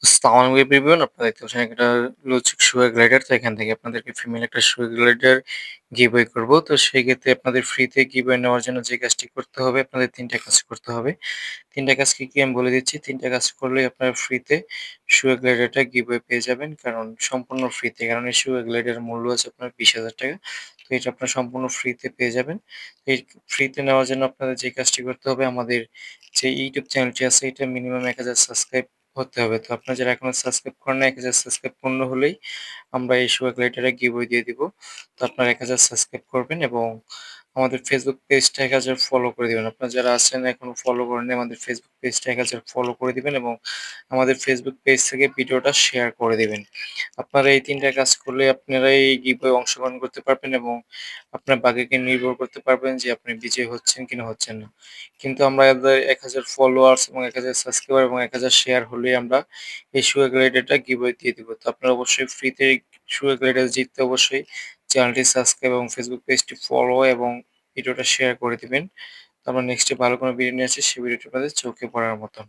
আসসালামু আলাইকুম এভরিওয়ান। আপনারা দেখতে পাচ্ছেন একটা লুচিক সুগার গ্লাইডার। তো এখান থেকে আপনাদেরকে ফিমেল একটা সুগার গ্লাইডার গিভওয়ে করব। তো সেক্ষেত্রে আপনাদের ফ্রিতে গিভওয়ে নেওয়ার জন্য যে কাজটি করতে হবে, আপনাদের ৩ টা কাজ করতে হবে। ৩ টা কাজ কি আমি বলে দিচ্ছি। ৩ টা কাজ করলেই আপনারা ফ্রিতে সুগার গ্লাইডারটা গিভওয়ে পেয়ে যাবেন। কারণ সম্পূর্ণ ফ্রিতে। কারণ এই সুগার গ্লাইডারের মূল্য আছে আপনার ৳২০,০০০। তো এটা আপনারা সম্পূর্ণ ফ্রিতে পেয়ে যাবেন। এই ফ্রিতে নেওয়ার জন্য আপনাদের যে কাজটি করতে হবে, আমাদের যে ইউটিউব চ্যানেলটি আছে এটা মিনিমাম ১,০০০ সাবস্ক্রাইব হতে হবে। তো আপনারা যারা এখনো সাবস্ক্রাইব করেন নাই, ১,০০০ সাবস্ক্রাইব পূর্ণ হলেই আমরা এই সুগার গ্লাইডারে গিভওয়ে দিয়ে দিব। তো আপনারা ১,০০০ সাবস্ক্রাইব করবেন এবং আমাদের ফেসবুক পেজটা ১,০০০ ফলো করে দিবেন। আপনারা যারা আছেন এখনো ফলো করেননি, আমাদের ফেসবুক পেজটা ১,০০০ ফলো করে দিবেন এবং আমাদের ফেসবুক পেজ থেকে ভিডিওটা শেয়ার করে দিবেন। আপনারা এই ৩ টা কাজ করলে আপনারা এই গিভওয়ে অংশগ্রহণ করতে পারবেন এবং আপনার ভাগ্যকে নির্ভর করতে পারবেন যে আপনি বিজয়ী হচ্ছেন কিনা হচ্ছেন না। কিন্তু আমাদের ১,০০০ ফলোয়ার্স এবং ১,০০০ সাবস্ক্রাইবার এবং ১,০০০ শেয়ার হলেই আমরা এই সুগার গ্লাইডারটা গিভওয়ে দিয়ে দিব। তো আপনারা অবশ্যই ফ্রিতে সুগার গ্লাইডার জিততে অবশ্যই চ্যানেলটি সাবস্ক্রাইব এবং ফেসবুক পেজটি ফলো এবং ভিডিওটা শেয়ার করে দিবেন। তো আমরা নেক্সটে ভালো কোনো ভিডিও নিয়ে আসছি, সেই ভিডিওটি আপনাদের চোখে পড়ার মতন।